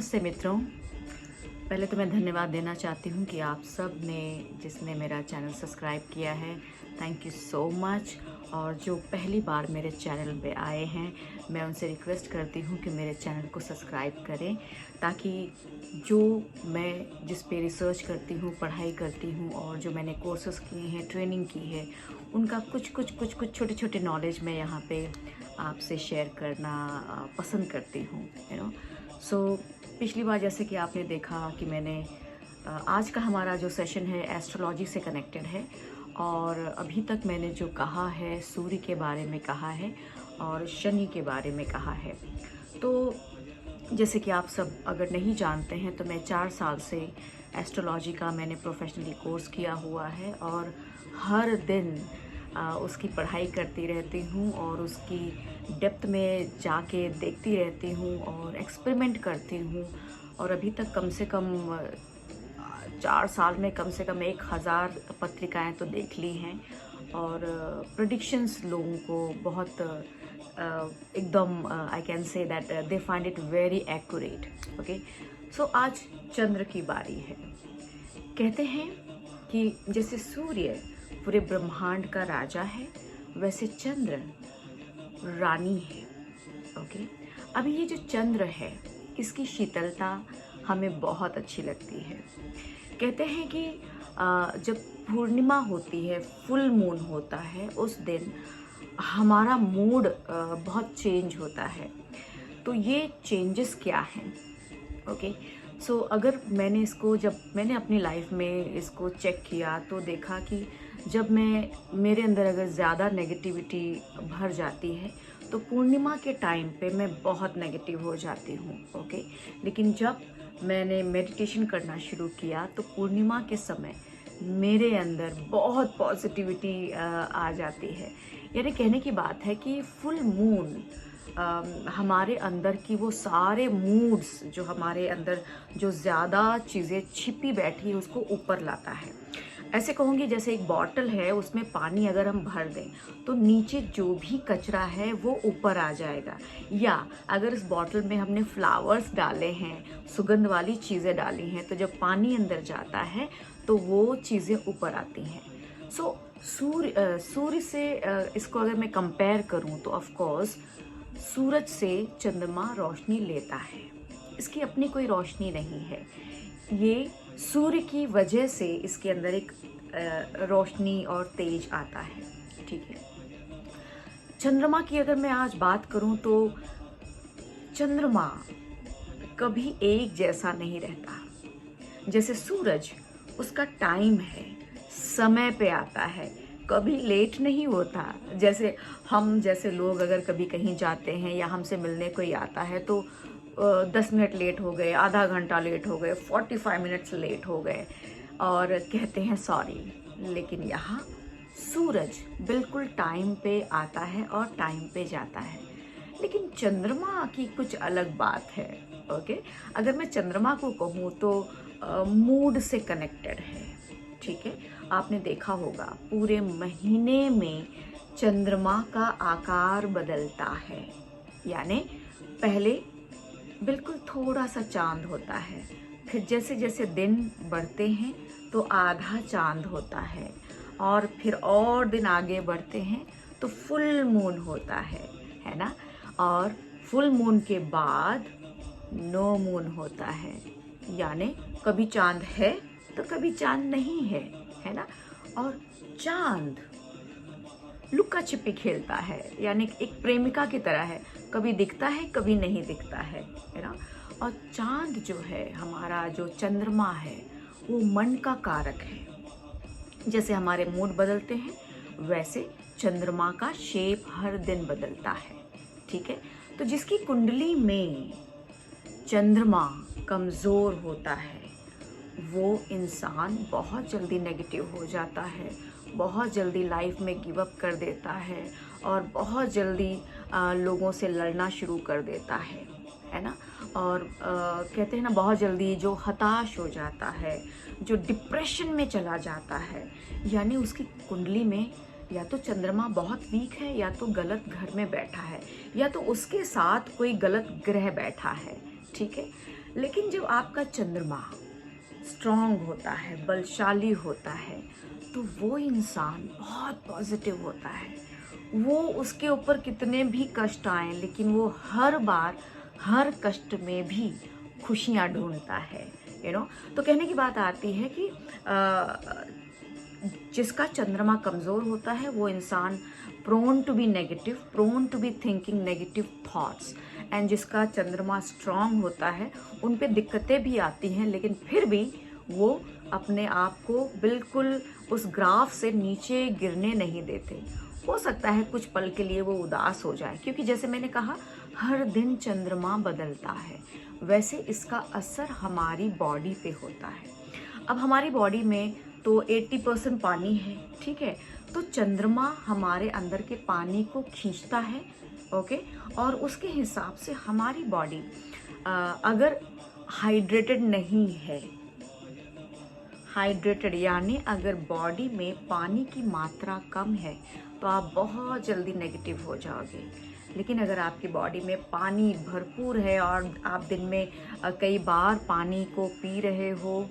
नमस्ते मित्रों। पहले तो मैं धन्यवाद देना चाहती हूँ कि आप सब ने जिसने मेरा चैनल सब्सक्राइब किया है, थैंक यू सो मच। और जो पहली बार मेरे चैनल पे आए हैं, मैं उनसे रिक्वेस्ट करती हूँ कि मेरे चैनल को सब्सक्राइब करें, ताकि जो मैं जिस पे रिसर्च करती हूँ, पढ़ाई करती हूँ और जो मैंने कोर्सेज किए हैं, ट्रेनिंग की है, उनका कुछ छोटे छोटे नॉलेज मैं यहाँ पे आपसे शेयर करना पसंद करती हूँ, सो पिछली बार जैसे कि आपने देखा कि मैंने आज का हमारा जो सेशन है एस्ट्रोलॉजी से कनेक्टेड है, और अभी तक मैंने जो कहा है सूर्य के बारे में कहा है और शनि के बारे में कहा है। तो जैसे कि आप सब अगर नहीं जानते हैं तो मैं 4 साल से एस्ट्रोलॉजी का मैंने प्रोफेशनली कोर्स किया हुआ है और हर दिन उसकी पढ़ाई करती रहती हूँ और उसकी डेप्थ में जाके देखती रहती हूँ और एक्सपेरिमेंट करती हूँ। और अभी तक कम से कम 4 साल में कम से कम 1000 पत्रिकाएं तो देख ली हैं और प्रेडिक्शंस लोगों को बहुत एकदम I can say that they find it very accurate. Okay, so आज चंद्र की बारी है। कहते हैं कि जैसे सूर्य पूरे ब्रह्मांड का राजा है, वैसे चंद्र रानी है। ओके, अभी ये जो चंद्र है इसकी शीतलता हमें बहुत अच्छी लगती है। कहते हैं कि जब पूर्णिमा होती है, फुल मून होता है, उस दिन हमारा मूड बहुत चेंज होता है। तो ये चेंजेस क्या हैं? ओके, सो अगर जब मैंने अपनी लाइफ में इसको चेक किया तो देखा कि जब मेरे अंदर अगर ज़्यादा नेगेटिविटी भर जाती है तो पूर्णिमा के टाइम पे मैं बहुत नेगेटिव हो जाती हूँ। ओके, लेकिन जब मैंने मेडिटेशन करना शुरू किया तो पूर्णिमा के समय मेरे अंदर बहुत पॉजिटिविटी आ जाती है। यानी कहने की बात है कि फुल मून हमारे अंदर की वो सारे मूड्स जो हमारे अंदर जो ज़्यादा चीज़ें छिपी बैठी है उसको ऊपर लाता है। ऐसे कहूँगी जैसे एक बॉटल है, उसमें पानी अगर हम भर दें तो नीचे जो भी कचरा है वो ऊपर आ जाएगा। या अगर इस बॉटल में हमने फ्लावर्स डाले हैं, सुगंध वाली चीज़ें डाली हैं, तो जब पानी अंदर जाता है तो वो चीज़ें ऊपर आती हैं। सो सूर्य से इसको अगर मैं कंपेयर करूँ तो ऑफ कोर्स सूरज से चंद्रमा रोशनी लेता है, इसकी अपनी कोई रोशनी नहीं है। ये सूर्य की वजह से इसके अंदर एक रोशनी और तेज आता है। ठीक है, चंद्रमा की अगर मैं आज बात करूं तो चंद्रमा कभी एक जैसा नहीं रहता। जैसे सूरज, उसका टाइम है, समय पे आता है, कभी लेट नहीं होता। जैसे हम जैसे लोग अगर कभी कहीं जाते हैं या हमसे मिलने कोई आता है तो 10 मिनट लेट हो गए, आधा घंटा लेट हो गए, 45 मिनट्स लेट हो गए और कहते हैं सॉरी। लेकिन यहाँ सूरज बिल्कुल टाइम पे आता है और टाइम पे जाता है। लेकिन चंद्रमा की कुछ अलग बात है। ओके, अगर मैं चंद्रमा को कहूँ तो मूड से कनेक्टेड है। ठीक है, आपने देखा होगा पूरे महीने में चंद्रमा का आकार बदलता है। यानी पहले बिल्कुल थोड़ा सा चांद होता है, फिर जैसे जैसे दिन बढ़ते हैं तो आधा चांद होता है, और फिर और दिन आगे बढ़ते हैं तो फुल मून होता है ना। और फुल मून के बाद नो मून होता है, यानी कभी चांद है तो कभी चांद नहीं है ना। और चांद लुका छिपी खेलता है, यानी एक प्रेमिका की तरह है, कभी दिखता है कभी नहीं दिखता है ना। और चांद जो है, हमारा जो चंद्रमा है, वो मन का कारक है। जैसे हमारे मूड बदलते हैं वैसे चंद्रमा का शेप हर दिन बदलता है। ठीक है, तो जिसकी कुंडली में चंद्रमा कमज़ोर होता है वो इंसान बहुत जल्दी नेगेटिव हो जाता है, बहुत जल्दी लाइफ में गिव अप कर देता है और बहुत जल्दी लोगों से लड़ना शुरू कर देता है ना। और कहते हैं ना, बहुत जल्दी जो हताश हो जाता है, जो डिप्रेशन में चला जाता है, यानी उसकी कुंडली में या तो चंद्रमा बहुत वीक है, या तो गलत घर में बैठा है, या तो उसके साथ कोई गलत ग्रह बैठा है। ठीक है, लेकिन जब आपका चंद्रमा स्ट्रांग होता है, बलशाली होता है, तो वो इंसान बहुत पॉजिटिव होता है। वो उसके ऊपर कितने भी कष्ट आए, लेकिन वो हर बार हर कष्ट में भी खुशियाँ ढूंढता है, तो कहने की बात आती है कि जिसका चंद्रमा कमज़ोर होता है वो इंसान prone to be negative, prone to be thinking negative thoughts. And जिसका चंद्रमा स्ट्रांग होता है उन पे दिक्कतें भी आती हैं, लेकिन फिर भी वो अपने आप को बिल्कुल उस ग्राफ से नीचे गिरने नहीं देते। हो सकता है कुछ पल के लिए वो उदास हो जाए, क्योंकि जैसे मैंने कहा हर दिन चंद्रमा बदलता है, वैसे इसका असर हमारी बॉडी पे होता है। अब हमारी बॉडी में तो 80% पानी है, ठीक है, तो चंद्रमा हमारे अंदर के पानी को खींचता है, ओके, और उसके हिसाब से हमारी बॉडी अगर हाइड्रेटेड नहीं है, हाइड्रेटेड यानी अगर बॉडी में पानी की मात्रा कम है तो आप बहुत जल्दी नेगेटिव हो जाओगे। लेकिन अगर आपकी बॉडी में पानी भरपूर है और आप दिन में कई बार पानी को पी रहे हो,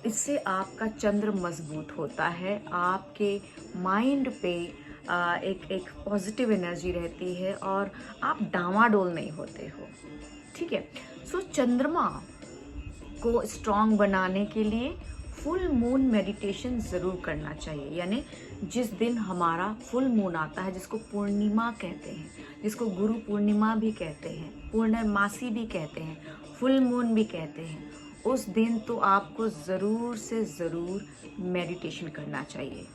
इससे आपका चंद्र मजबूत होता है, आपके माइंड पे एक पॉजिटिव एनर्जी रहती है और आप डामाडोल नहीं होते हो, ठीक है। सो चंद्रमा को स्ट्रांग बनाने के लिए फुल मून मेडिटेशन ज़रूर करना चाहिए। यानी जिस दिन हमारा फुल मून आता है, जिसको पूर्णिमा कहते हैं, जिसको गुरु पूर्णिमा भी कहते हैं, पूर्णमासी भी कहते हैं, फुल मून भी कहते हैं, उस दिन तो आपको ज़रूर से ज़रूर मेडिटेशन करना चाहिए।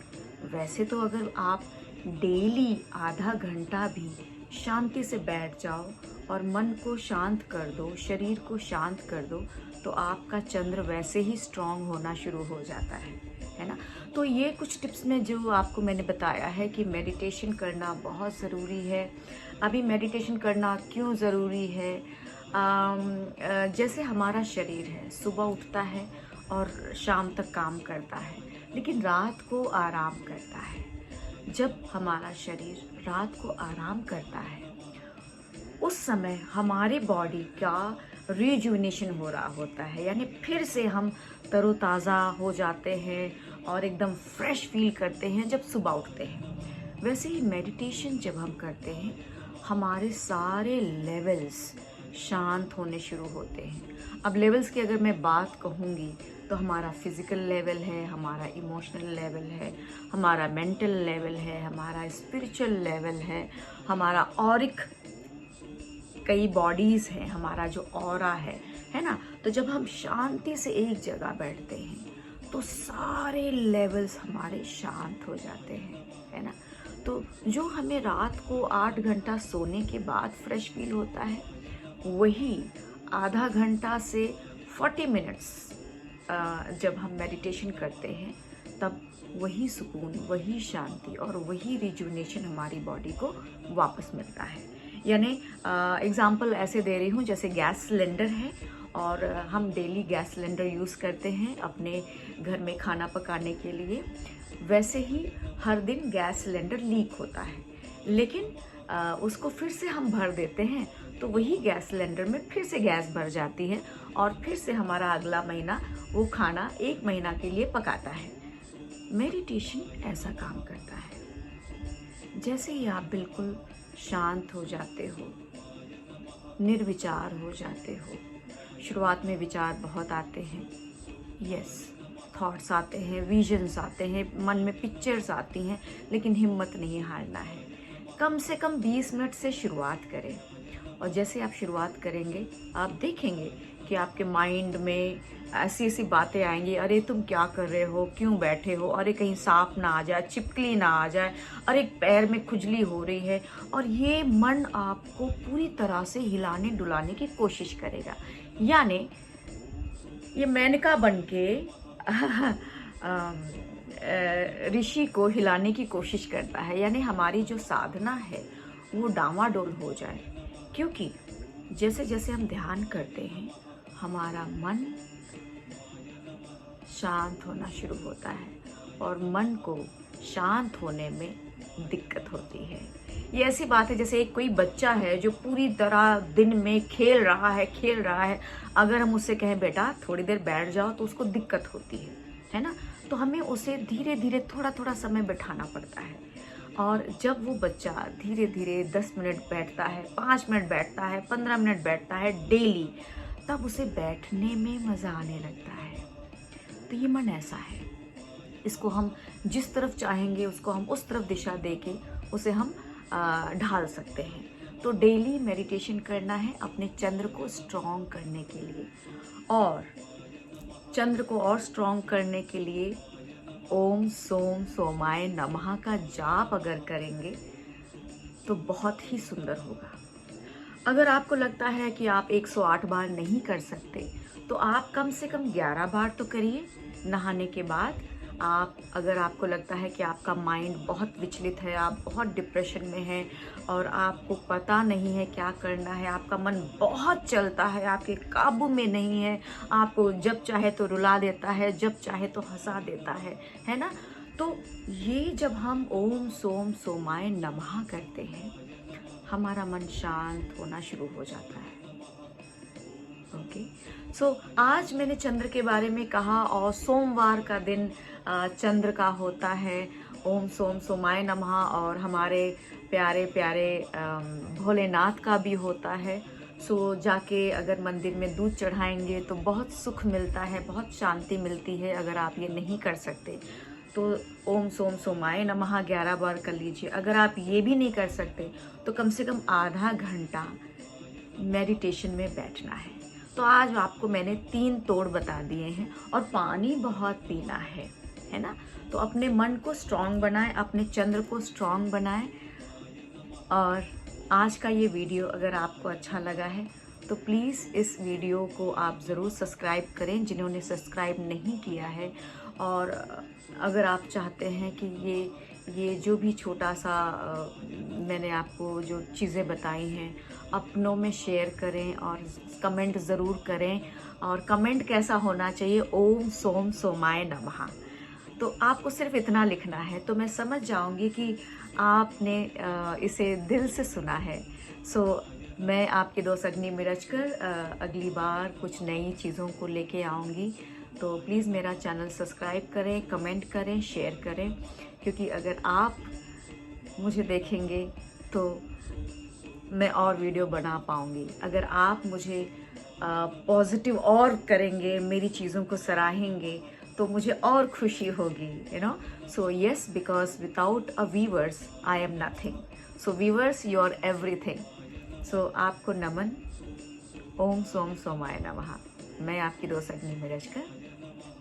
वैसे तो अगर आप डेली आधा घंटा भी शांति से बैठ जाओ और मन को शांत कर दो, शरीर को शांत कर दो, तो आपका चंद्र वैसे ही स्ट्रांग होना शुरू हो जाता है ना। तो ये कुछ टिप्स में जो आपको मैंने बताया है कि मेडिटेशन करना बहुत ज़रूरी है। अभी मेडिटेशन करना क्यों ज़रूरी है? जैसे हमारा शरीर है, सुबह उठता है और शाम तक काम करता है, लेकिन रात को आराम करता है। जब हमारा शरीर रात को आराम करता है, उस समय हमारे बॉडी का रिजुविनेशन हो रहा होता है, यानी फिर से हम तरोताज़ा हो जाते हैं और एकदम फ्रेश फील करते हैं जब सुबह उठते हैं। वैसे ही मेडिटेशन जब हम करते हैं, हमारे सारे लेवल्स शांत होने शुरू होते हैं। अब लेवल्स की अगर मैं बात कहूँगी तो हमारा फिज़िकल लेवल है, हमारा इमोशनल लेवल है, हमारा मेंटल लेवल है, हमारा स्पिरिचुअल लेवल है, हमारा ऑरिक कई बॉडीज़ हैं, हमारा जो ऑरा है ना। तो जब हम शांति से एक जगह बैठते हैं तो सारे लेवल्स हमारे शांत हो जाते हैं, है ना। तो जो हमें रात को 8 घंटा सोने के बाद फ्रेश फील होता है, वही आधा घंटा से 40 मिनट्स जब हम मेडिटेशन करते हैं, तब वही सुकून, वही शांति और वही रिजुविनेशन हमारी बॉडी को वापस मिलता है। यानी एग्ज़ाम्पल ऐसे दे रही हूँ, जैसे गैस सिलेंडर है और हम डेली गैस सिलेंडर यूज़ करते हैं अपने घर में खाना पकाने के लिए। वैसे ही हर दिन गैस सिलेंडर लीक होता है, लेकिन उसको फिर से हम भर देते हैं तो वही गैस सिलेंडर में फिर से गैस भर जाती है और फिर से हमारा अगला महीना वो खाना 1 महीना के लिए पकाता है। मेडिटेशन ऐसा काम करता है। जैसे ही आप बिल्कुल शांत हो जाते हो, निर्विचार हो जाते हो, शुरुआत में विचार बहुत आते हैं, यस, थॉट्स आते हैं, विजन्स आते हैं, मन में पिक्चर्स आती हैं, लेकिन हिम्मत नहीं हारना है। कम से कम 20 मिनट से शुरुआत करें और जैसे आप शुरुआत करेंगे आप देखेंगे कि आपके माइंड में ऐसी ऐसी बातें आएंगी, अरे तुम क्या कर रहे हो, क्यों बैठे हो, अरे कहीं सांप ना आ जाए, छिपकली ना आ जाए, अरे पैर में खुजली हो रही है, और ये मन आपको पूरी तरह से हिलाने डुलाने की कोशिश करेगा। यानी ये मेनका बन के ऋषि को हिलाने की कोशिश करता है, यानी हमारी जो साधना है वो डामाडोल हो जाए। क्योंकि जैसे जैसे हम ध्यान करते हैं, हमारा मन शांत होना शुरू होता है और मन को शांत होने में दिक्कत होती है। ये ऐसी बात है जैसे एक कोई बच्चा है जो पूरी तरह दिन में खेल रहा है, अगर हम उससे कहें बेटा थोड़ी देर बैठ जाओ तो उसको दिक्कत होती है ना। तो हमें उसे धीरे धीरे थोड़ा थोड़ा समय बैठाना पड़ता है, और जब वो बच्चा धीरे धीरे 10 मिनट बैठता है, 5 मिनट बैठता है, 15 मिनट बैठता है डेली, तब उसे बैठने में मज़ा आने लगता है। तो ये मन ऐसा है, इसको हम जिस तरफ चाहेंगे उसको हम उस तरफ दिशा देके उसे हम ढाल सकते हैं। तो डेली मेडिटेशन करना है अपने चंद्र को स्ट्रॉन्ग करने के लिए, और चंद्र को और स्ट्रॉन्ग करने के लिए ओम सोम सोमाय नमः का जाप अगर करेंगे तो बहुत ही सुंदर होगा। अगर आपको लगता है कि आप 108 बार नहीं कर सकते तो आप कम से कम 11 बार तो करिए नहाने के बाद। आप अगर आपको लगता है कि आपका माइंड बहुत विचलित है, आप बहुत डिप्रेशन में हैं और आपको पता नहीं है क्या करना है, आपका मन बहुत चलता है, आपके काबू में नहीं है, आपको जब चाहे तो रुला देता है, जब चाहे तो हंसा देता है ना। तो ये जब हम ओम सोम सोमाय नमः करते हैं, हमारा मन शांत होना शुरू हो जाता है। ओके, सो आज मैंने चंद्र के बारे में कहा, और सोमवार का दिन चंद्र का होता है। ओम सोम सोमाय नमः, और हमारे प्यारे प्यारे भोलेनाथ का भी होता है। सो जाके अगर मंदिर में दूध चढ़ाएंगे तो बहुत सुख मिलता है, बहुत शांति मिलती है। अगर आप ये नहीं कर सकते तो ओम सोम सोमाय नमः 11 बार कर लीजिए। अगर आप ये भी नहीं कर सकते तो कम से कम आधा घंटा मेडिटेशन में बैठना है। तो आज आपको मैंने 3 तोड़ बता दिए हैं, और पानी बहुत पीना है ना। तो अपने मन को स्ट्रांग बनाएं, अपने चंद्र को स्ट्रांग बनाएं। और आज का ये वीडियो अगर आपको अच्छा लगा है तो प्लीज़ इस वीडियो को आप ज़रूर सब्सक्राइब करें जिन्होंने सब्सक्राइब नहीं किया है। और अगर आप चाहते हैं कि ये जो भी छोटा सा मैंने आपको जो चीज़ें बताई हैं अपनों में शेयर करें, और कमेंट ज़रूर करें। और कमेंट कैसा होना चाहिए? ओम सोम सोमाय नमः। तो आपको सिर्फ इतना लिखना है, तो मैं समझ जाऊंगी कि आपने इसे दिल से सुना है। सो मैं आपके दोस्त अग्नि मिरजकर अगली बार कुछ नई चीज़ों को लेके आऊँगी। तो प्लीज़ मेरा चैनल सब्सक्राइब करें, कमेंट करें, शेयर करें, क्योंकि अगर आप मुझे देखेंगे तो मैं और वीडियो बना पाऊँगी। अगर आप मुझे पॉजिटिव और करेंगे, मेरी चीज़ों को सराहेंगे, तो मुझे और खुशी होगी, you know. So yes, because without a viewers I am nothing. So viewers, you are everything. So आपको नमन। ओम सोम सोमाय नमः। मैं आपकी दोस्त अग्नि मिरजकर,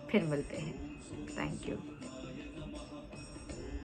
फिर मिलते हैं। Thank you.